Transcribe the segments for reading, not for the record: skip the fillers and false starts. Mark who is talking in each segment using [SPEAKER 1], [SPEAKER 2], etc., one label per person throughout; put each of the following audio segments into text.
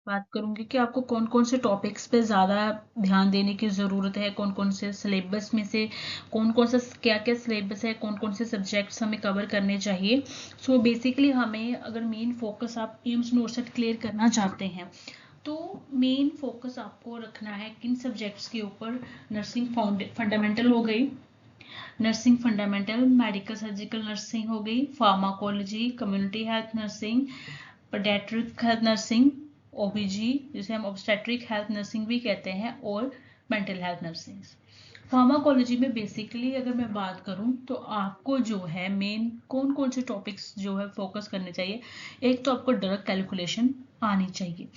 [SPEAKER 1] बात करूंगी कि आपको कौन कौन से टॉपिक्स पे ज़्यादा ध्यान देने की ज़रूरत है, कौन कौन से सिलेबस में से कौन कौन सा क्या क्या सिलेबस है, कौन कौन से सब्जेक्ट्स हमें कवर करने चाहिए। सो बेसिकली हमें अगर मेन फोकस आप एम्स नोटसेट क्लियर करना चाहते हैं तो मेन फोकस आपको रखना है किन सब्जेक्ट्स के ऊपर। नर्सिंग फंडामेंटल हो गई, nursing fundamental, medical surgical nursing हो गई, pharmacology, community health nursing, paediatric health nursing, ओबीजी जिसे हम ऑब्स्टेट्रिक हेल्थ नर्सिंग भी कहते हैं, और मेंटल हेल्थ नर्सिंग। फार्माकोलॉजी में बेसिकली अगर मैं बात करूं तो आपको जो है मेन कौन कौन से टॉपिक्स जो है फोकस करने चाहिए। एक तो आपको ड्रग कैलकुलेशन आनी चाहिए।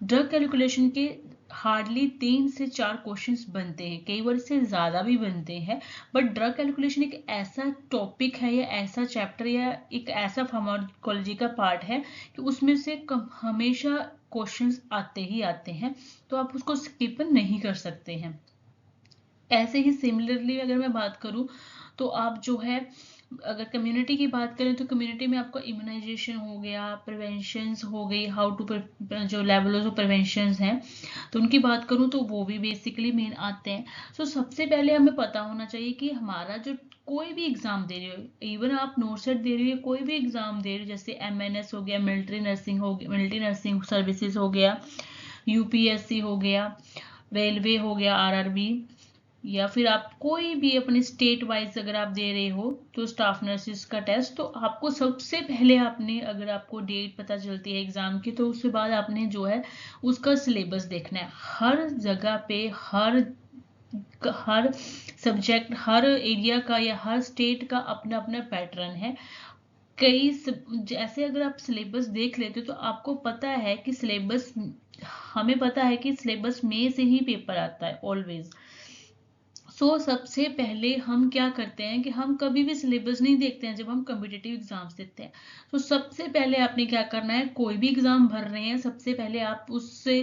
[SPEAKER 1] ड्रग कैलकुलेशन के हार्डली 3 से 4 क्वेश्चंस बनते हैं, कई बार इससे ज़्यादा भी बनते हैं। बट ड्रग कैलकुलेशन एक ऐसा टॉपिक है या ऐसा चैप्टर या एक ऐसा फार्माकोलॉजी का पार्ट है कि उसमें से हमेशा क्वेश्चंस आते ही आते हैं, तो आप उसको स्किप नहीं कर सकते हैं। ऐसे ही सिमिलरली अगर मैं बात करूं तो आप जो है अगर कम्युनिटी की बात करें तो कम्युनिटी में आपको इम्यूनाइजेशन हो गया, प्रिवेंशन हो गई, हाउ टू जो लेवल्स ऑफ प्रिवेंशन हैं तो उनकी बात करूं तो वो भी बेसिकली मेन आते हैं। सो सबसे पहले हमें पता होना चाहिए कि हमारा जो कोई भी एग्जाम दे रहे हो, इवन आप नोटसेट दे रहे हो, कोई भी एग्जाम दे रहे हो, जैसे एमएनएस हो गया, मिलिट्री नर्सिंग हो गया, मिलिट्री नर्सिंग सर्विसेज हो गया, यूपीएससी हो गया, रेलवे हो गया, आरआरबी, या फिर आप कोई भी अपने स्टेट वाइज अगर आप दे रहे हो तो स्टाफ नर्सिस का टेस्ट, तो आपको सबसे पहले आपने अगर आपको डेट पता चलती है एग्जाम की तो उसके बाद आपने जो है उसका सिलेबस देखना है। हर जगह पे हर सब्जेक्ट, हर एरिया का या हर स्टेट का अपना अपना पैटर्न है। जैसे अगर आप सिलेबस देख लेते हो तो आपको पता है कि सिलेबस, हमें पता है कि सिलेबस में से ही पेपर आता है ऑलवेज। सबसे पहले हम क्या करते हैं कि हम कभी भी सिलेबस नहीं देखते हैं जब हम कम्पिटिटिव एग्जाम्स देते हैं। तो सबसे पहले आपने क्या करना है, कोई भी एग्जाम भर रहे हैं सबसे पहले आप उससे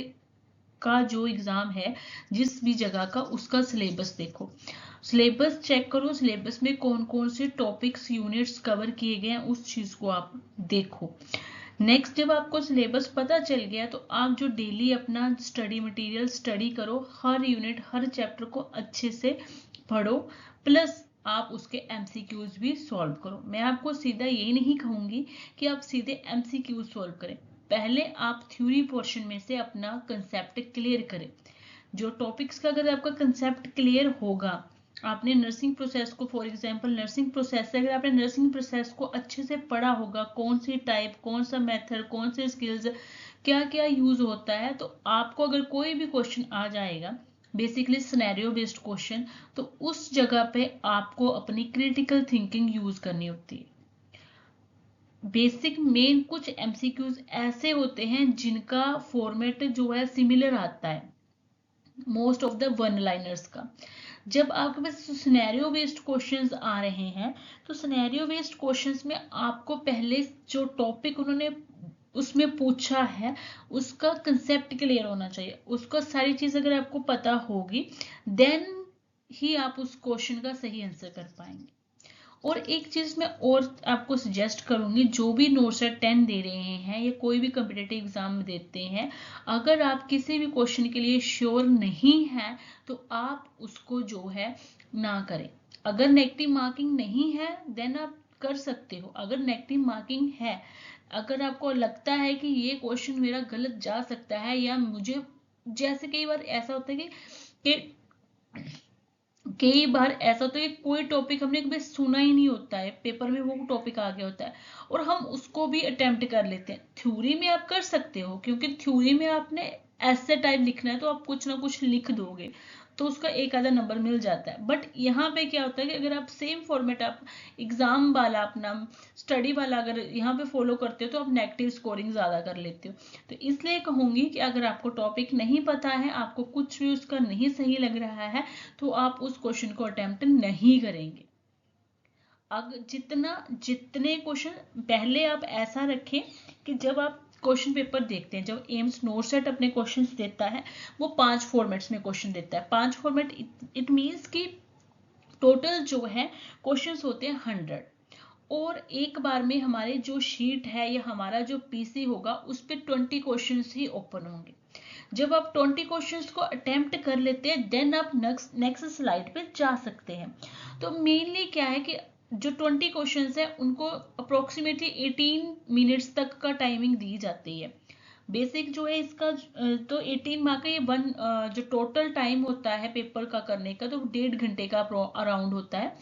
[SPEAKER 1] का जो एग्जाम है जिस भी जगह का उसका सिलेबस देखो, सिलेबस चेक करो, सिलेबस में कौन कौन से टॉपिक्स यूनिट्स कवर किए गए हैं उस चीज को आप देखो। नेक्स्ट जब आपको सिलेबस पता चल गया तो आप जो डेली अपना स्टडी मटेरियल स्टडी करो, हर यूनिट हर चैप्टर को अच्छे से पढ़ो, प्लस आप उसके एमसीक्यूज भी सॉल्व करो। मैं आपको सीधा यही नहीं कहूंगी कि आप सीधे एमसीक्यूज सॉल्व करें, पहले आप थ्योरी पोर्शन में से अपना कंसेप्ट क्लियर करें। जो टॉपिक्स का अगर आपका कंसेप्ट क्लियर होगा, आपने नर्सिंग प्रोसेस को, फॉर एग्जांपल नर्सिंग प्रोसेस से अगर आपने नर्सिंग प्रोसेस को अच्छे से पढ़ा होगा, कौन सी टाइप, कौन सा मेथड, कौन से स्किल्स क्या क्या यूज होता है, तो आपको अगर कोई भी क्वेश्चन आ जाएगा बेसिकली सिनेरियो बेस्ड क्वेश्चन, तो उस जगह पे आपको अपनी क्रिटिकल थिंकिंग यूज करनी होती है। बेसिक मेन कुछ एमसीक्यूज ऐसे होते हैं जिनका फॉर्मेट जो है सिमिलर आता है most of the one liners का। जब आपके पास सिनेरियो बेस्ड क्वेश्चंस आ रहे हैं तो सिनेरियो बेस्ड क्वेश्चंस में आपको पहले जो टॉपिक उन्होंने उसमें पूछा है उसका कंसेप्ट क्लियर होना चाहिए, उसका सारी चीज अगर आपको पता होगी देन ही आप उस क्वेश्चन का सही आंसर कर पाएंगे। और एक चीज मैं और आपको सजेस्ट करूंगी, जो भी नोटसेट 10 दे रहे हैं या कोई भी कम्पिटेटिव एग्जाम देते हैं, अगर आप किसी भी क्वेश्चन के लिए श्योर नहीं है तो आप उसको जो है ना करें। अगर नेगेटिव मार्किंग नहीं है देन आप कर सकते हो, अगर नेगेटिव मार्किंग है, अगर आपको लगता है कि ये क्वेश्चन मेरा गलत जा सकता है या मुझे, जैसे कई बार ऐसा होता है कि कई बार ऐसा होता है कि कोई टॉपिक हमने कभी सुना ही नहीं होता है, पेपर में वो टॉपिक आ गया होता है और हम उसको भी अटेम्प्ट कर लेते हैं। थ्योरी में आप कर सकते हो क्योंकि थ्योरी में आपने ऐसे टाइप लिखना है तो आप कुछ ना कुछ लिख दोगे तो उसका एक आधा नंबर मिल जाता है। बट यहाँ पे क्या होता है कि अगर आप सेम फॉर्मेट आप एग्जाम वाला अपना स्टडी वाला अगर यहाँ पे फॉलो करते हो तो आप नेगेटिव स्कोरिंग ज्यादा कर लेते हो। तो इसलिए कहूंगी कि अगर आपको टॉपिक नहीं पता है, आपको कुछ भी उसका नहीं सही लग रहा है, तो आप उस क्वेश्चन को अटेम्प्ट नहीं करेंगे। अगर जितने क्वेश्चन पहले आप ऐसा रखें कि जब आप क्वेश्चन पेपर देखते हैं, जब एम्स नोटसेट अपने क्वेश्चंस देता है वो 5 फॉर्मेट्स में क्वेश्चन देता है। 5 फॉर्मेट इट मींस कि टोटल जो है क्वेश्चंस होते हैं 100 और एक बार में हमारे जो शीट है या हमारा जो पीसी होगा उस पर 20 क्वेश्चंस ही ओपन होंगे। जब आप 20 क्वेश्चंस को अटेम्प्ट कर लेते हैं देन आप नेक्स्ट स्लाइड पे जा सकते हैं। तो मेनली क्या है कि जो 20 क्वेश्चंस है उनको अप्रोक्सीमेटली 18 मिनट्स तक का टाइमिंग दी जाती है। बेसिक जो है इसका तो 18 मार्क का ये जो टोटल टाइम होता है पेपर का करने का तो 1.5 घंटे का अराउंड होता है।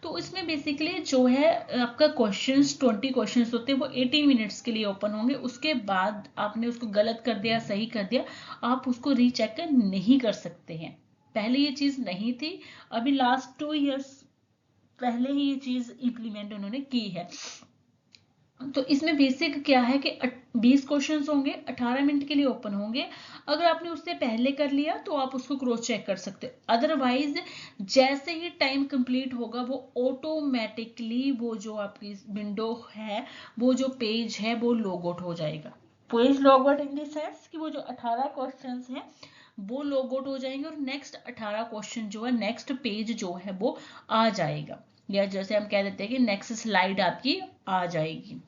[SPEAKER 1] तो इसमें बेसिकली जो है आपका क्वेश्चंस 20 क्वेश्चंस होते हैं वो 18 मिनट्स के लिए ओपन होंगे। उसके बाद आपने उसको गलत कर दिया सही कर दिया आप उसको रीचेक नहीं कर सकते हैं। पहले ये चीज नहीं थी, अभी लास्ट 2 इयर्स पहले ही ये चीज इंप्लीमेंट उन्होंने की है। तो इसमें बेसिक क्या है कि 20 क्वेश्चंस होंगे 18 मिनट के लिए ओपन होंगे। अगर आपने उससे पहले कर लिया तो आप उसको क्रॉस चेक कर सकते हो, अदरवाइज जैसे ही टाइम कंप्लीट होगा वो ऑटोमेटिकली वो जो आपकी विंडो है वो जो पेज है वो लॉग आउट हो जाएगा। Page log out in the sense कि वो जो 18 क्वेश्चंस हैं वो लॉग आउट हो जाएंगे और नेक्स्ट 18 क्वेश्चन जो है नेक्स्ट पेज जो है वो आ जाएगा, या जैसे हम कह देते हैं कि नेक्स्ट स्लाइड आपकी आ जाएगी।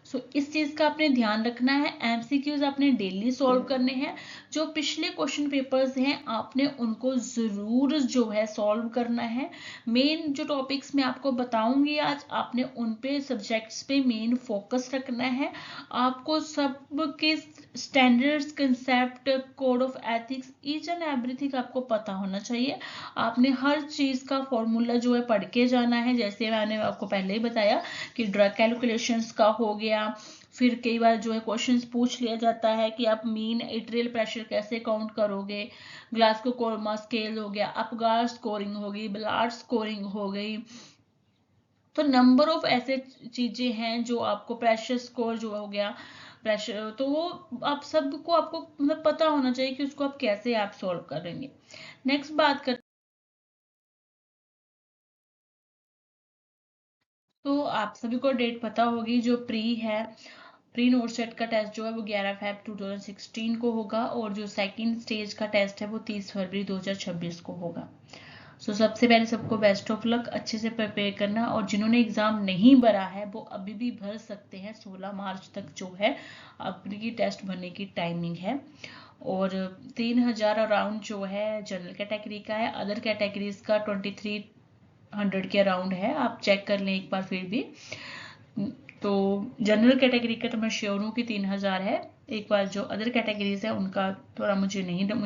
[SPEAKER 1] सो इस चीज का आपने ध्यान रखना है। एमसीक्यूज आपने डेली सॉल्व करने हैं। जो पिछले क्वेश्चन पेपर्स हैं आपने उनको जरूर जो है सॉल्व करना है। मेन जो टॉपिक्स मैं आपको बताऊंगी आज आपने उन पे सब्जेक्ट्स पे मेन फोकस रखना है। आपको सबके standards concept code of ethics each and everything आपको पता होना चाहिए। आपने हर चीज का फॉर्मूला जो है पढ़ के जाना है, जैसे मैंने आपको पहले ही बताया कि ड्रग कैलकुलेशंस का हो गया। फिर कई बार जो है क्वेश्चंस पूछ लिया जाता है कि आप मीन एट्रियल प्रेशर कैसे काउंट करोगे, ग्लासगो कोरमा स्केल हो गया, अपगार स्कोरिंग हो गई, बलार्ड स्कोरिंग हो गई। तो नंबर ऑफ ऐसे चीजें हैं जो आपको प्रेशर स्कोर जो हो गया प्रेशर, तो वो आप सबको आपको मतलब पता होना चाहिए कि उसको आप कैसे आप सॉल्व करेंगे। नेक्स्ट बात कर तो आप सभी को डेट पता होगी, जो प्री नोट सेट का टेस्ट जो है वो 11 फेब 2016 को होगा और जो सेकंड स्टेज का टेस्ट है वो 30 फरवरी 2026 को होगा। सो सबसे पहले सबको बेस्ट ऑफ लक, अच्छे से प्रिपेयर करना। और जिन्होंने एग्जाम नहीं भरा है वो अभी भी भर सकते हैं, 16 मार्च तक जो है आपकी टेस्ट भरने की टाइमिंग है। और 3000 अराउंड जो है जनरल कैटेगरी का है, अदर कैटेगरीज का 2300 के अराउंड है, आप चेक कर लें एक बार फिर भी। तो जनरल कैटेगरी का तो मैं श्योर हूँ कि 3000 है। एक बार जो अदर कैटेगरीज है उनका थोड़ा मुझे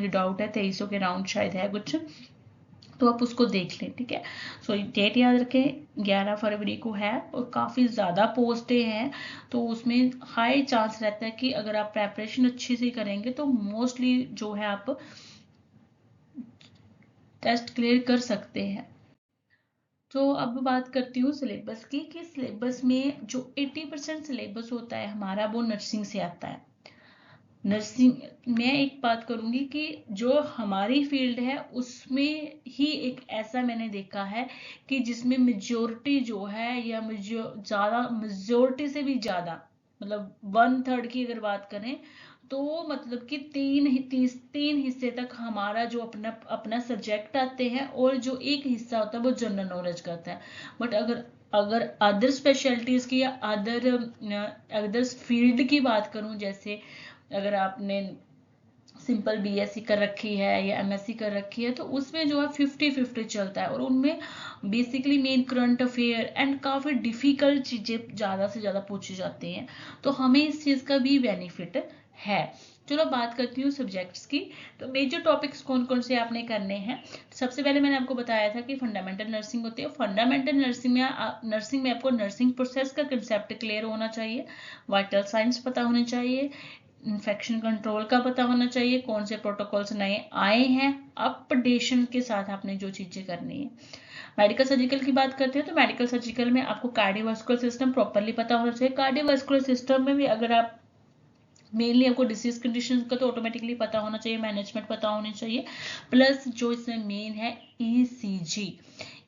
[SPEAKER 1] डाउट है, 2300 के राउंड शायद है कुछ, तो आप उसको देख लें, ठीक है। सो डेट याद रखें 11 फरवरी को है और काफ़ी ज़्यादा पोस्टें हैं, तो उसमें हाई चांस रहता है कि अगर आप प्रेपरेशन अच्छी से करेंगे तो मोस्टली जो है आप टेस्ट क्लियर कर सकते हैं। तो अब बात करती हूँ सिलेबस की कि सिलेबस में जो 80% सिलेबस होता है हमारा वो नर्सिंग से आता है। नर्सिंग मैं एक बात करूंगी कि जो हमारी फील्ड है उसमें ही एक ऐसा मैंने देखा है कि जिसमें मेजोरिटी जो है या मेजोरिटी से भी ज्यादा मतलब 1/3 की अगर बात करें तो मतलब कि तीन हिस्से तक हमारा जो अपना अपना सब्जेक्ट आते हैं और जो एक हिस्सा होता है वो जनरल नॉलेज का आता है। बट अगर अगर अदर स्पेशलिटीज की या अदर फील्ड की बात करूं, जैसे अगर आपने सिंपल बीएससी कर रखी है या एमएससी कर रखी है तो उसमें जो है 50-50 चलता है और उनमें basically main current affair and काफ़ी डिफिकल्ट चीज़ें ज़्यादा से ज़्यादा पूछी जाती हैं, तो हमें इस चीज़ का भी बेनिफिट है। चलो बात करती हूँ सब्जेक्ट्स की। तो मेजर टॉपिक्स कौन कौन से आपने करने हैं। सबसे पहले मैंने आपको बताया था कि फंडामेंटल नर्सिंग होती है। फंडामेंटल नर्सिंग में आपको नर्सिंग प्रोसेस का कंसेप्ट क्लियर होना चाहिए, वाइटल साइंस पता होने चाहिए, इन्फेक्शन कंट्रोल का पता होना चाहिए, कौन से प्रोटोकॉल्स नए आए हैं, अपडेशन के साथ आपने जो चीजें करनी है। मेडिकल सर्जिकल की बात करते हैं तो मेडिकल सर्जिकल में आपको कार्डियोवास्कुलर सिस्टम प्रॉपरली पता होना चाहिए। कार्डियोवास्कुलर सिस्टम में भी अगर आप मेनली आपको डिसीज कंडीशन का तो ऑटोमेटिकली पता होना चाहिए, मैनेजमेंट पता होनी चाहिए, प्लस जो इसमें मेन है ईसीजी।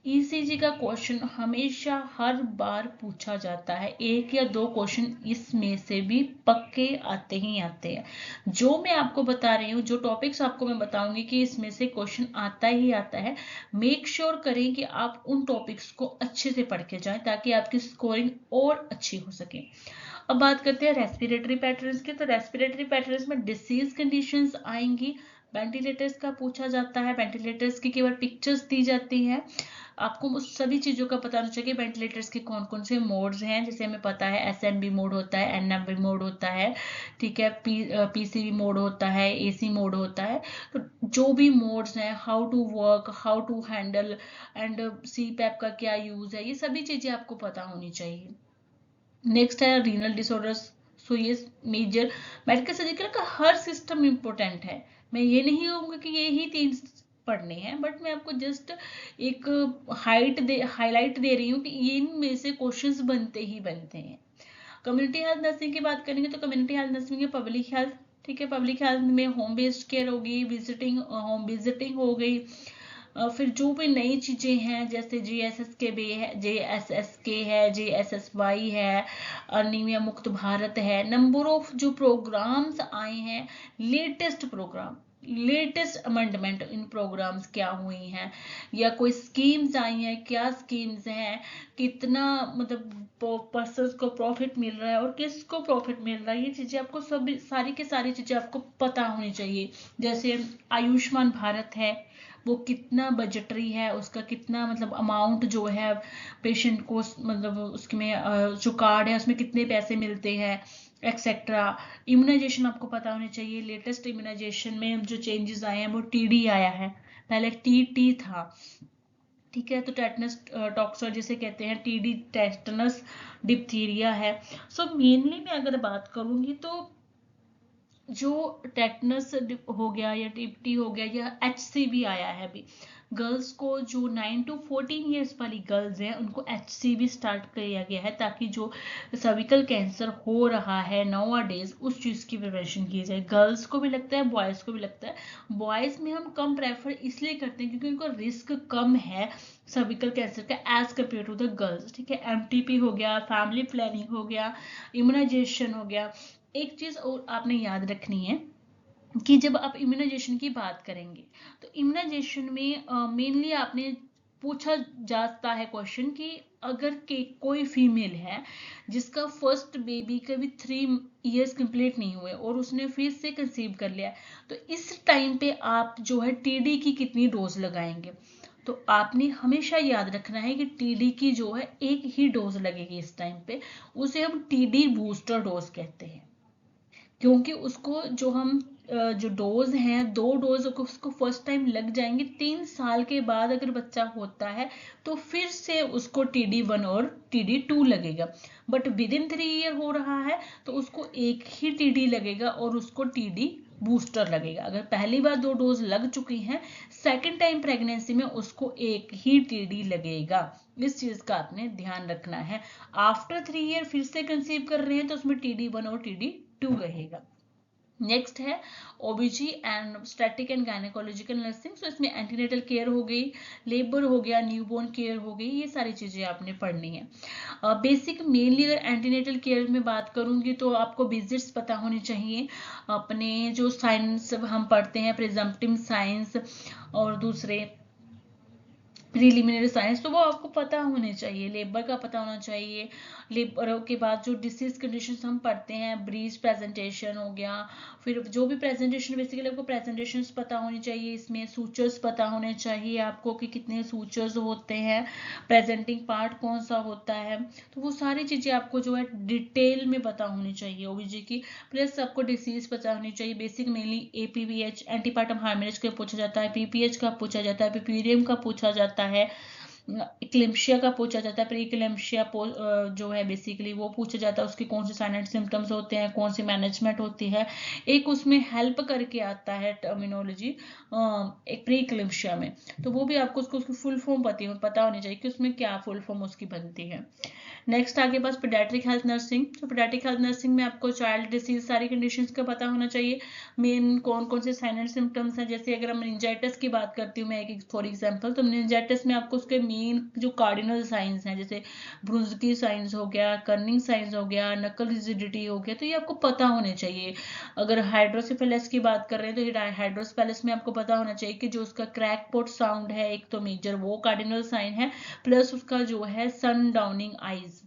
[SPEAKER 1] ईसीजी का क्वेश्चन हमेशा हर बार पूछा जाता है, 1 या 2 क्वेश्चन इसमें से भी पक्के आते ही आते हैं। जो मैं आपको बता रही हूँ, जो टॉपिक्स आपको मैं बताऊंगी कि इसमें से क्वेश्चन आता ही आता है, मेक श्योर करें कि आप उन टॉपिक्स को अच्छे से पढ़ के जाएं ताकि आपकी स्कोरिंग और अच्छी हो सके। अब बात करते हैं रेस्पिरेटरी पैटर्न्स की। तो रेस्पिरेटरी पैटर्न्स में डिसीज कंडीशंस आएंगी, वेंटिलेटर्स का पूछा जाता है, वेंटिलेटर्स की केवल पिक्चर्स दी जाती है। आपको उस सभी चीजों का पता होना चाहिए वेंटिलेटर्स के कौन कौन से मोड्स हैं, जैसे हमें पता है एसएनबी मोड होता है, एनएमबी मोड होता है, ठीक है, पीसीबी मोड होता है, एसी मोड होता है। तो जो भी मोड्स हैं, how to work, how to handle and CPAP का क्या यूज है, ये सभी चीजें आपको पता होनी चाहिए। नेक्स्ट है रीनल डिसऑर्डर्स। सो ये मेजर मेडिकल सर्जिकल का हर सिस्टम इंपॉर्टेंट है। मैं ये नहीं कहूंगी कि ये ही 3 पढ़ने हैं, बट मैं आपको जस्ट एक हाईलाइट दे रही हूँ कि इनमें से क्वेश्चंस बनते ही बनते हैं। कम्युनिटी हेल्थ नर्सिंग की बात करेंगे तो कम्युनिटी हेल्थ नर्सिंग में पब्लिक हेल्थ, ठीक है, पब्लिक हेल्थ में होम बेस्ड केयर होगी, होम विजिटिंग हो गई, फिर जो भी नई चीजें हैं जैसे JSSK है, JSSY है, अनीमिया मुक्त भारत है, नंबर ऑफ जो प्रोग्राम्स आए हैं, latest program, latest amendment in programs क्या हुई हैं, या कोई स्कीम्स आई हैं, क्या स्कीम्स हैं, कितना मतलब पर्सन को प्रॉफिट मिल रहा है और किसको प्रॉफिट मिल रहा है, ये चीजें आपको सभी सारी की सारी चीजें आपको पता होनी चाहिए। जैसे आयुष्मान भारत है, वो कितना बजटरी है, उसका कितना मतलब अमाउंट जो है पेशेंट को, मतलब उसमें जो कार्ड है उसमें कितने पैसे मिलते हैं, एक्सेट्रा। इम्यूनाइजेशन आपको पता होने चाहिए, लेटेस्ट इम्यूनाइजेशन में जो चेंजेस आए हैं वो टीडी आया है, पहले टीटी था, ठीक है। तो टेटनस टॉक्सर जिसे कहते हैं, टीडी टेटनस डिप्थीरिया है। सो मेनली मैं अगर बात करूंगी तो जो टेटनस हो गया या टीटी हो गया या HCV आया है अभी, गर्ल्स को जो 9 to 14 ईयर्स वाली गर्ल्स हैं उनको HCV स्टार्ट किया गया है ताकि जो सर्विकल कैंसर हो रहा है नाउ डेज उस चीज की प्रिवेंशन की जाए। गर्ल्स को भी लगता है, बॉयज को भी लगता है। बॉयज में हम कम प्रेफर इसलिए करते हैं क्योंकि उनको रिस्क कम है सर्विकल कैंसर का as compare to the girls, ठीक है। MTP हो गया, फैमिली प्लानिंग हो गया, इम्यूनाइजेशन हो गया। एक चीज और आपने याद रखनी है कि जब आप इम्यूनाइजेशन की बात करेंगे तो इम्यूनाइजेशन में मेनली आपने पूछा जाता है क्वेश्चन कि अगर कोई फीमेल है जिसका फर्स्ट बेबी का भी 3 इयर्स कंप्लीट नहीं हुए और उसने फिर से कंसीव कर लिया, तो इस टाइम पे आप जो है टीडी की कितनी डोज लगाएंगे। तो आपने हमेशा याद रखना है कि टीडी की जो है एक ही डोज लगेगी इस टाइम पे, उसे हम टीडी बूस्टर डोज कहते हैं, क्योंकि उसको जो हम जो डोज हैं 2 डोज उसको फर्स्ट टाइम लग जाएंगे, 3 साल के बाद अगर बच्चा होता है तो फिर से उसको TD1 और TD2 लगेगा। बट विद इन 3 ईयर हो रहा है तो उसको एक ही TD लगेगा और उसको TD बूस्टर लगेगा। अगर पहली बार 2 डोज लग चुकी हैं, सेकेंड टाइम प्रेगनेंसी में उसको एक ही TD लगेगा। इस चीज का आपने ध्यान रखना है। आफ्टर 3 ईयर फिर से कंसीव कर रहे हैं तो उसमें TD1 और TD2 रहेगा। नेक्स्ट है OBG and static and gynaecological nursing. So इसमें एंटीनेटल केयर हो गई, लेबर हो गया, न्यूबॉर्न केयर हो गई, ये सारी चीजें आपने पढ़नी है। बेसिक मेनली अगर एंटीनेटल केयर में बात करूंगी तो आपको विजिट्स पता होनी चाहिए, अपने जो साइंस हम पढ़ते हैं प्रिजम्पटिव साइंस और दूसरे प्रीलिमिनरी साइंस, तो वो आपको पता होने चाहिए। लेबर का पता होना चाहिए। लेबर के बाद जो डिसीज कंडीशन हम पढ़ते हैं, ब्रीज प्रेजेंटेशन हो गया, फिर जो भी प्रेजेंटेशन बेसिकली आपको प्रेजेंटेशन पता होनी चाहिए। इसमें सूचर्स पता होने चाहिए आपको कि कितने सूचर्स होते हैं, प्रेजेंटिंग पार्ट कौन सा होता है, तो वो सारी चीजें आपको जो है डिटेल में पता होनी चाहिए OBG की। प्लस आपको डिसीज पता होनी चाहिए, बेसिक मेनली APVH एंटीपार्टम हाइमेरेज का पूछा जाता है, PPH का पूछा जाता है, पिपीरियम का पूछा जाता है, इक्लेम्शिया का पूछा जाता है, प्री इक्लेम्शिया जो है बेसिकली वो पूछा जाता है, उसके कौन से साइन एंड सिम्टम्स होते हैं, कौन सी मैनेजमेंट होती है। एक उसमें हेल्प करके आता है टर्मिनोलॉजी एक प्री इक्लेम्शिया में, तो वो भी आपको उसकी फुल फॉर्म पता होनी चाहिए कि उसमें क्या फुल फॉर्म उसकी बनती है। नेक्स्ट आगे पास पीडियाट्रिक हेल्थ नर्सिंग। तो पीडियाट्रिक हेल्थ नर्सिंग में आपको चाइल्ड डिसीज सारी कंडीशंस का पता होना चाहिए, मेन कौन कौन से साइन एंड सिम्टम्स हैं। जैसे अगर हम मेनिंजाइटिस की बात करती हूँ मैं एक फॉर एग्जांपल, तो मेनिंजाइटिस में आपको उसके मेन जो कार्डिनल साइंस हैं, जैसे ब्रुंस्की साइंस हो गया, कर्निंग साइंस हो गया, नकल रिजिडिटी हो गया, तो ये आपको पता होने चाहिए। अगर हाइड्रोसेफेलस की बात कर रहे हैं तो हाइड्रोसेफेलस में आपको पता होना चाहिए कि जो उसका क्रैकपोट साउंड है एक तो मेजर वो कार्डिनल साइन है, प्लस उसका जो है सन डाउनिंग आईज,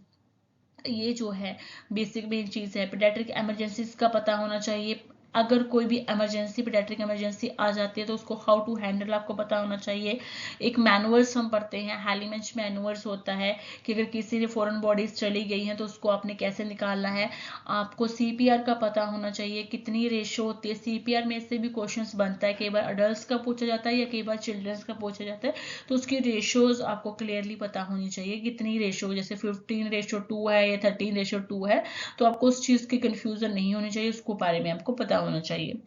[SPEAKER 1] ये जो है बेसिक मेन चीज है। पीडियाट्रिक इमरजेंसीज का पता होना चाहिए, अगर कोई भी इमरजेंसी पीडियाट्रिक इमरजेंसी आ जाती है तो उसको हाउ टू हैंडल आपको पता होना चाहिए। एक मैनुअल्स हम पढ़ते हैं, हैलीमेंच मैनुअल्स होता है कि अगर किसी ने फॉरेन बॉडीज चली गई हैं तो उसको आपने कैसे निकालना है। आपको सीपीआर का पता होना चाहिए, कितनी रेशो होती है। सीपीआर में से भी क्वेश्चन बनता है, कई बार अडल्ट का पूछा जाता है या कई बार चिल्ड्रंस का पूछा जाता है, तो उसकी रेशोज आपको क्लियरली पता होनी चाहिए, कितनी रेशो, जैसे 15:2 है या 13:2 है, तो आपको उस चीज की कंफ्यूजन नहीं होनी चाहिए, उसको बारे में आपको पता होना चाहिए।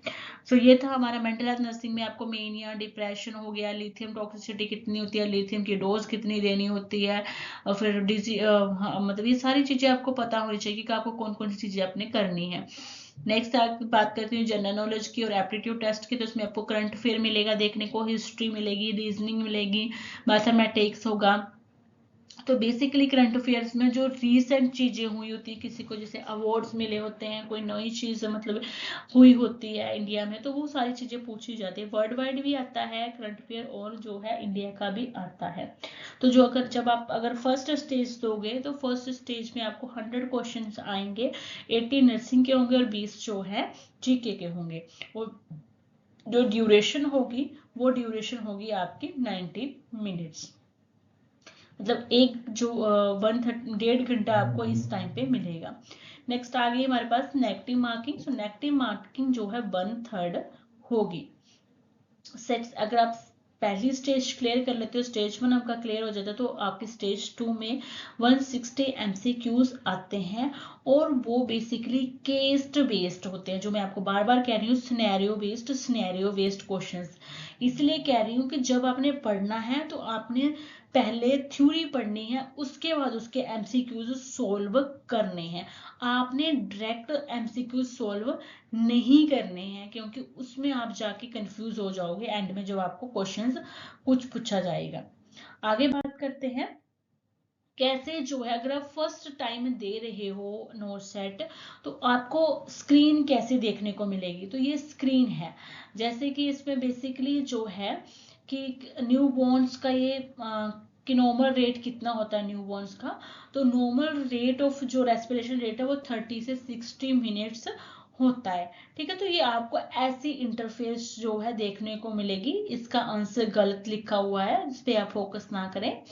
[SPEAKER 1] सो ये था हमारा मेंटल हेल्थ नर्सिंग में। आपको मेनिया, डिप्रेशन हो गया, लिथियम टॉक्सिसिटी कितनी होती है, लिथियम की डोज कितनी देनी होती है, और फिर मतलब ये सारी चीजें आपको पता होनी चाहिए कि आपको कौन कौन सी चीजें आपने करनी है। नेक्स्ट बात करती हूँ जनरल नॉलेज की और एप्टीट्यूड टेस्ट की, तो इसमें आपको करंट अफेयर मिलेगा देखने को, हिस्ट्री मिलेगी, रीजनिंग मिलेगी, मैथमेटिक्स होगा। तो बेसिकली करंट अफेयर्स में जो रीसेंट चीजें हुई होती है, किसी को जैसे अवार्ड्स मिले होते हैं, कोई नई चीज मतलब हुई होती है इंडिया में, तो वो सारी चीजें पूछी जाती है। वर्ल्ड वाइड भी आता है करंट अफेयर और जो है इंडिया का भी आता है। तो जो जब आप अगर फर्स्ट स्टेज दोगे तो फर्स्ट स्टेज में आपको 100 क्वेश्चन आएंगे, 80 नर्सिंग के होंगे और 20 जो है जीके के होंगे। और जो ड्यूरेशन होगी वो ड्यूरेशन होगी आपकी 90 मिनट्स, मतलब एक जो 1.5 घंटा आपको इस टाइम पे मिलेगा। नेक्स्ट आ गई हमारे पास negative marking. So negative marking जो है 1/3 होगी। सेक्स अगर आप पहली स्टेज क्लियर कर लेते हो, स्टेज 1 आपका क्लियर हो जाता है, तो आपकी स्टेज 2 में 160 MCQs आते हैं, और वो बेसिकली केस बेस्ड होते हैं, जो मैं आपको बार बार कह रही हूँ, सिनेरियो बेस्ड क्वेश्चंस। इसलिए कह रही हूँ कि जब आपने पढ़ना है तो आपने पहले थ्योरी पढ़नी है, उसके बाद उसके एमसीक्यूज सोल्व करने हैं। आपने डायरेक्ट एमसीक्यूज सोल्व नहीं करने हैं, क्योंकि उसमें आप जाके कंफ्यूज हो जाओगे एंड में जब आपको क्वेश्चंस कुछ पूछा जाएगा। आगे बात करते हैं कैसे जो है, अगर आप फर्स्ट टाइम दे रहे हो नोट सेट, तो आपको स्क्रीन कैसे देखने को मिलेगी। तो ये स्क्रीन है, जैसे कि इसमें बेसिकली जो है कि न्यू बॉर्न्स का ये कि नॉर्मल रेट कितना होता है न्यू बॉर्न्स का, तो नॉर्मल रेट ऑफ जो रेस्पिरेशन रेट है वो 30 से 60 मिनट्स होता है। ठीक है, तो ये आपको ऐसी इंटरफेस जो है देखने को मिलेगी। इसका आंसर गलत लिखा हुआ है, इस पे आप फोकस ना करें।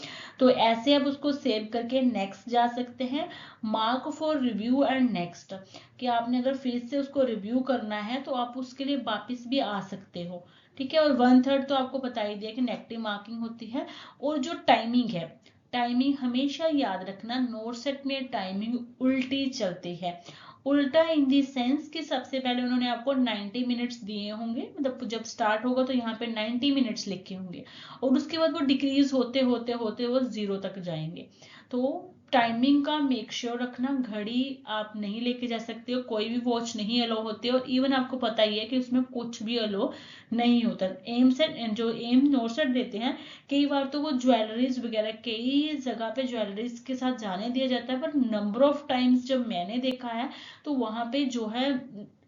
[SPEAKER 1] तो ऐसे आप उसको सेव करके नेक्स्ट जा सकते हैं, mark for review and next, कि आपने अगर फिर से उसको रिव्यू करना है तो आप उसके लिए वापिस भी आ सकते हो। ठीक है, और 1/3 तो आपको बता ही दिया कि नेगेटिव मार्किंग होती है। और जो टाइमिंग है, टाइमिंग हमेशा याद रखना, नोट सेट में टाइमिंग उल्टी चलती है। उल्टा इन दी सेंस कि सबसे पहले उन्होंने आपको 90 मिनट्स दिए होंगे, मतलब जब स्टार्ट होगा तो यहाँ पे 90 मिनट्स लिखे होंगे, और उसके बाद वो डिक्रीज होते होते होते वो 0 तक जाएंगे। तो टाइमिंग का मेक श्योर रखना, घड़ी आप नहीं लेके जा सकते हो, कोई भी वॉच नहीं अलो होती है, और इवन आपको पता ही है कि उसमें कुछ भी अलो नहीं होता। एम सेट जो एम नोट सेट देते हैं, कई बार तो वो ज्वेलरीज वगैरह कई जगह पे ज्वेलरीज के साथ जाने दिया जाता है, पर नंबर ऑफ टाइम्स जब मैंने देखा है तो वहां पे जो है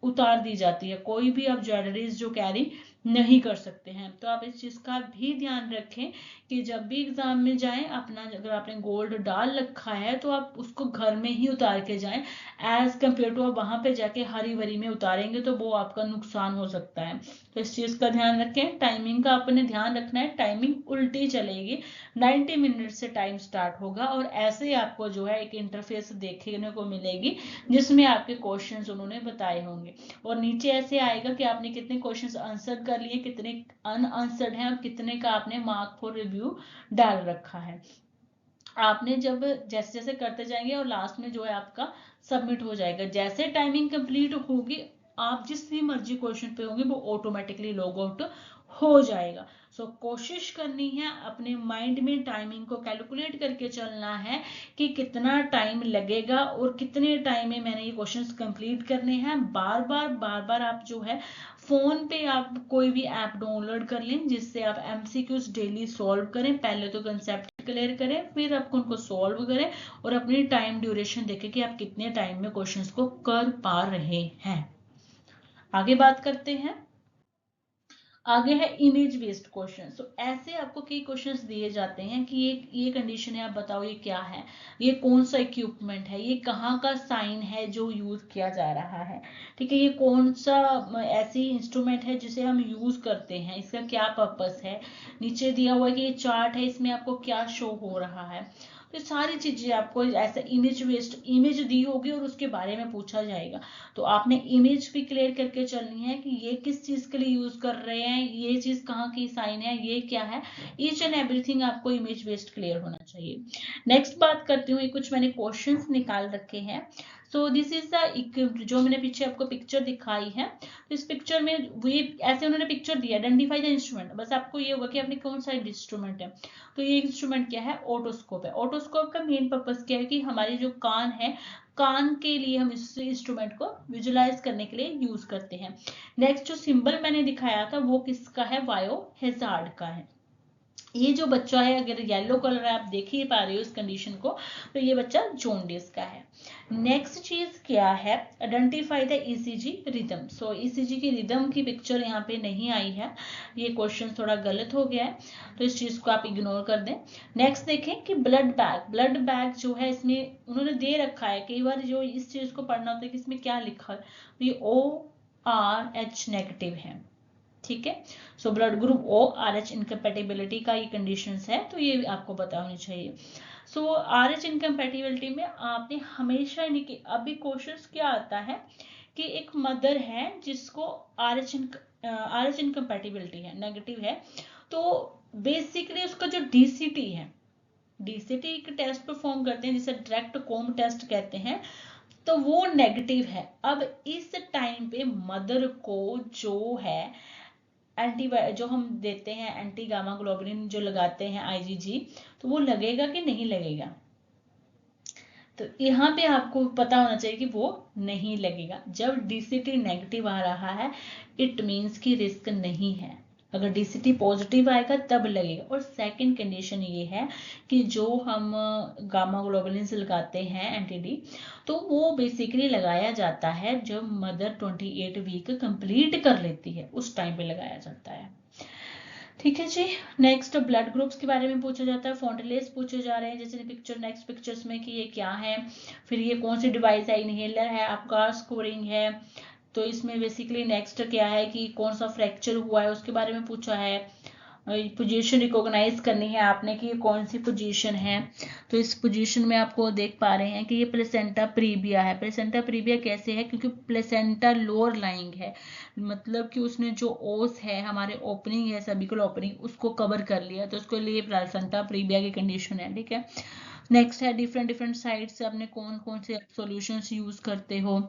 [SPEAKER 1] उतार दी जाती है, कोई भी आप ज्वेलरीज जो कैरी नहीं कर सकते हैं। तो आप इस चीज का भी ध्यान रखें कि जब भी एग्जाम में जाएं, अपना अगर आपने गोल्ड डाल रखा है तो आप उसको घर में ही उतार के जाएं, एज कम्पेयर टू आप वहां पे जाके हरी भरी में उतारेंगे तो वो आपका नुकसान हो सकता है। तो इस चीज का ध्यान रखें। टाइमिंग का अपने ध्यान रखना है, टाइमिंग उल्टी चलेगी, 90 मिनट से टाइम स्टार्ट होगा, और ऐसे ही आपको जो है एक इंटरफेस देखने को मिलेगी जिसमें आपके क्वेश्चंस उन्होंने बताए होंगे, और नीचे ऐसे आएगा कि आपने कितने क्वेश्चंस आंसर कर लिए, कितने अनआंसर्ड हैं, और कितने का आपने मार्क फॉर रिव्यू डाल रखा है। आपने जब जैसे जैसे करते जाएंगे और लास्ट में जो है आपका सबमिट हो जाएगा, जैसे टाइमिंग कंप्लीट होगी आप जिस भी मर्जी क्वेश्चन पे होंगे वो ऑटोमेटिकली लॉग आउट हो जाएगा। सो कोशिश करनी है, अपने माइंड में टाइमिंग को कैलकुलेट करके चलना है कि कितना टाइम लगेगा और कितने टाइम में मैंने ये क्वेश्चंस कंप्लीट करने हैं। बार बार आप जो है फोन पे आप कोई भी ऐप डाउनलोड कर लें जिससे आप एमसीक्यूज डेली सॉल्व करें। पहले तो कंसेप्ट क्लियर करें, फिर आप उनको सॉल्व करें और अपनी टाइम ड्यूरेशन देखें कि आप कितने टाइम में क्वेश्चंस को कर पा रहे हैं। आगे बात करते हैं। आगे है इमेज बेस्ड क्वेश्चन। तो ऐसे आपको कई क्वेश्चंस दिए जाते हैं कि ये कंडीशन है, आप बताओ ये क्या है, ये कौन सा इक्विपमेंट है, ये कहाँ का साइन है जो यूज किया जा रहा है, ठीक है, ये कौन सा ऐसी इंस्ट्रूमेंट है जिसे हम यूज करते हैं, इसका क्या पर्पस है, नीचे दिया हुआ है कि ये चार्ट है, इसमें आपको क्या शो हो रहा है। तो सारी चीजें आपको ऐसा इमेज बेस्ड इमेज दी होगी और उसके बारे में पूछा जाएगा। तो आपने इमेज भी क्लियर करके चलनी है कि ये किस चीज के लिए यूज कर रहे हैं, ये चीज कहाँ की साइन है, ये क्या है, ईच एंड एवरीथिंग आपको इमेज बेस्ड क्लियर होना चाहिए। नेक्स्ट बात करती हूँ, कुछ मैंने क्वेश्चंस निकाल रखे हैं। सो दिस इज द जो मैंने पीछे आपको पिक्चर दिखाई है, तो इस पिक्चर में ये ऐसे उन्होंने पिक्चर दिया, आइडेंटिफाई द इंस्ट्रूमेंट, बस आपको ये होगा कि आपने कौन सा इंस्ट्रूमेंट है। तो ये इंस्ट्रूमेंट क्या है, ओटोस्कोप है। ओटोस्कोप का मेन पर्पस क्या है कि हमारे जो कान है, कान के लिए हम इस इंस्ट्रूमेंट को विजुलाइज करने के लिए यूज करते हैं। नेक्स्ट जो सिंबल मैंने दिखाया था वो किसका है, बायो हेजार्ड का है। ये जो बच्चा है, अगर येलो कलर है आप देख ही पा रहे हो इस कंडीशन को, तो ये बच्चा जॉन्डिस का है। नेक्स्ट चीज क्या है, identify the ECG rhythm. So ECG की रिदम की पिक्चर यहाँ पे नहीं आई है, ये क्वेश्चन थोड़ा गलत हो गया है, तो इस चीज को आप इग्नोर कर दें। नेक्स्ट देखें कि ब्लड बैग, ब्लड बैग जो है इसमें उन्होंने दे रखा है, कई बार जो इस चीज को पढ़ना होता है कि इसमें क्या लिखा है, तो ये ORH नेगेटिव है, ठीक है। So blood group ORH incompatibility का ये कंडीशंस है, तो ये आपको पता होनी चाहिए। सो RH इनकम्पैटिबिलिटी में आपने हमेशा अभी क्वेश्चंस क्या आता है कि एक मदर है जिसको RH इनकम्पैटिबिलिटी है, नेगेटिव है, तो बेसिकली उसका जो DCT है, DCT एक टेस्ट परफॉर्म करते हैं जिसे डायरेक्ट कॉम टेस्ट कहते हैं, तो वो नेगेटिव है। अब इस टाइम पे मदर को जो है जो हम देते हैं एंटी गामा ग्लोबुलिन जो लगाते हैं IgG, तो वो लगेगा कि नहीं लगेगा, तो यहाँ पे आपको पता होना चाहिए कि वो नहीं लगेगा। जब DCT नेगेटिव आ रहा है इट मीन्स कि रिस्क नहीं है, अगर DCT पॉजिटिव आएगा तब लगेगा। और सेकंड कंडीशन ये है कि जो हम गामा ग्लोबुलिन से लगाते हैं एंटी-डी, तो वो बेसिकली लगाया जाता है जब मदर 28 वीक कंप्लीट कर लेती है, उस टाइम पे लगाया जाता है, ठीक है जी। नेक्स्ट ब्लड ग्रुप्स के बारे में पूछा जाता है, फॉन्टिलेस पूछे जा रहे हैं जैसे पिक्चर नेक्स्ट पिक्चर्स में कि ये क्या है, फिर ये कौन सी डिवाइस है, इनहेलर है, आपका स्कोरिंग है। तो इसमें बेसिकली नेक्स्ट क्या है कि कौन सा फ्रैक्चर हुआ है उसके बारे में पूछा है, पोजीशन रिकॉग्नाइज करनी है आपने कि ये कौन सी पोजीशन है। तो इस पोजीशन में आपको देख पा रहे हैं कि ये प्लेसेंटा प्रीविया है। प्लेसेंटा प्रीविया कैसे है, क्योंकि प्लेसेंटा लोअर लाइंग है, मतलब कि उसने जो ओस है, हमारे ओपनिंग है, सर्विकल ओपनिंग, उसको कवर कर लिया, तो उसके लिए प्लेसेंटा प्रीविया की कंडीशन है, ठीक है। नेक्स्ट है डिफरेंट साइड से आपने कौन कौन से सॉल्यूशंस यूज करते हो,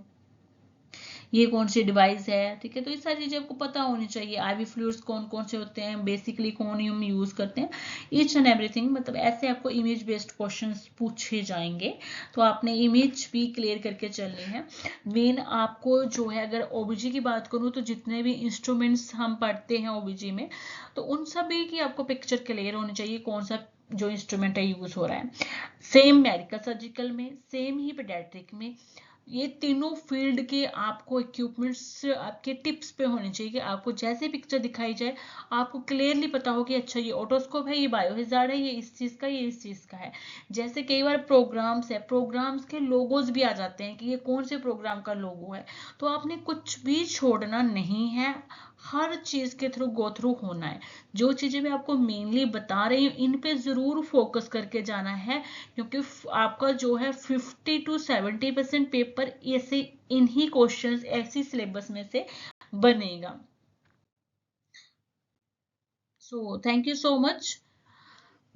[SPEAKER 1] ये कौन सी डिवाइस है, ठीक है। तो ये सारी चीजें आपको पता होनी चाहिए। आईवी फ्लूइड्स कौन कौन से होते हैं, बेसिकली कौन हम यूज करते हैं, ईच एंड एवरीथिंग, मतलब ऐसे आपको इमेज बेस्ड क्वेश्चंस पूछे जाएंगे, तो आपने इमेज भी क्लियर करके चलनी है। मेन आपको जो है, अगर ओबीजी की बात करूं तो जितने भी इंस्ट्रूमेंट्स हम पढ़ते हैं ओबीजी में, तो उन सभी की आपको पिक्चर क्लियर होनी चाहिए, कौन सा जो इंस्ट्रूमेंट है यूज हो रहा है। सेम मेडिकल सर्जिकल में, सेम ही पेडियाट्रिक में, ये तीनों फील्ड के आपको इक्विपमेंट्स आपके टिप्स पे होने चाहिए कि आपको जैसे पिक्चर दिखाई जाए आपको क्लियरली पता हो कि अच्छा ये ऑटोस्कोप है, ये बायोहिजार्ड है, ये इस चीज का, ये इस चीज का है। जैसे कई बार प्रोग्राम्स है, प्रोग्राम्स के लोगोज भी आ जाते हैं कि ये कौन से प्रोग्राम का लोगो है, तो आपने कुछ भी छोड़ना नहीं है, हर चीज के थ्रू गो थ्रू होना है। जो चीजें मैं आपको मेनली बता रही हूँ इन पे जरूर फोकस करके जाना है, क्योंकि आपका जो है 50 to 70% पेपर ऐसे इन्हीं क्वेश्चंस ऐसी सिलेबस में से बनेगा। So thank you so much.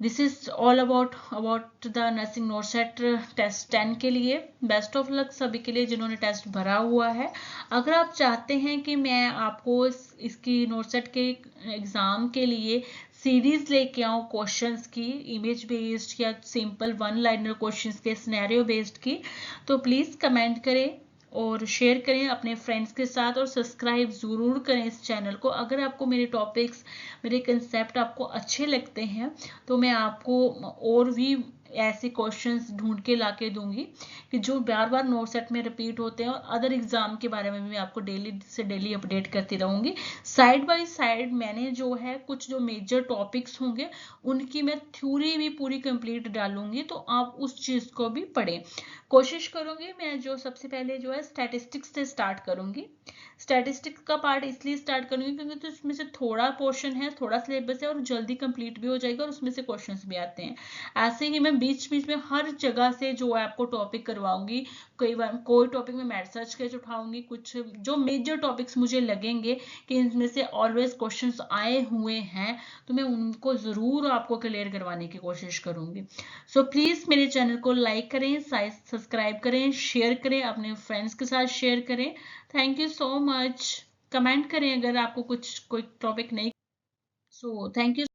[SPEAKER 1] This is all about the nursing NORCET test 10 के लिए। बेस्ट ऑफ लक सभी के लिए जिन्होंने टेस्ट भरा हुआ है। अगर आप चाहते हैं कि मैं आपको इसकी नोटसेट के एग्जाम के लिए सीरीज लेके आऊँ क्वेश्चंस की, इमेज बेस्ड या सिंपल वन लाइनर क्वेश्चंस के, सिनेरियो बेस्ड की, तो प्लीज कमेंट करें और शेयर करें अपने फ्रेंड्स के साथ और सब्सक्राइब ज़रूर करें इस चैनल को। अगर आपको मेरे टॉपिक्स, मेरे कंसेप्ट आपको अच्छे लगते हैं तो मैं आपको और भी ऐसे क्वेश्चंस ढूंढ के ला के दूंगी कि जो बार बार नोट सेट में रिपीट होते हैं, और अदर एग्जाम के बारे में भी मैं आपको डेली से डेली अपडेट करती रहूंगी। साइड बाय साइड मैंने जो है कुछ जो मेजर टॉपिक्स होंगे उनकी मैं थ्योरी भी पूरी कंप्लीट डालूंगी, तो आप उस चीज को भी पढ़ें। कोशिश करूंगी मैं जो सबसे पहले जो है स्टैटिस्टिक्स से स्टार्ट करूंगी। स्टैटिस्टिक्स का पार्ट इसलिए स्टार्ट करूंगी क्योंकि तो उसमें से थोड़ा पोर्शन है, थोड़ा सिलेबस है और जल्दी कंप्लीट भी हो जाएगा और उसमें से क्वेश्चंस भी आते हैं। ऐसे ही मैं बीच बीच में हर जगह से जो है आपको टॉपिक करवाऊंगी। कई बार कोई टॉपिक में मैथ सर्च के उठाऊंगी, कुछ जो मेजर टॉपिक्स मुझे लगेंगे कि इनमें से ऑलवेज क्वेश्चंस आए हुए हैं तो मैं उनको जरूर आपको क्लियर करवाने की कोशिश करूंगी। सो प्लीज मेरे चैनल को लाइक करें, सब्सक्राइब करें, शेयर करें, अपने फ्रेंड्स के साथ शेयर करें। Thank you so much. Comment करें अगर आपको कुछ कोई टॉपिक नहीं। सो थैंक यू।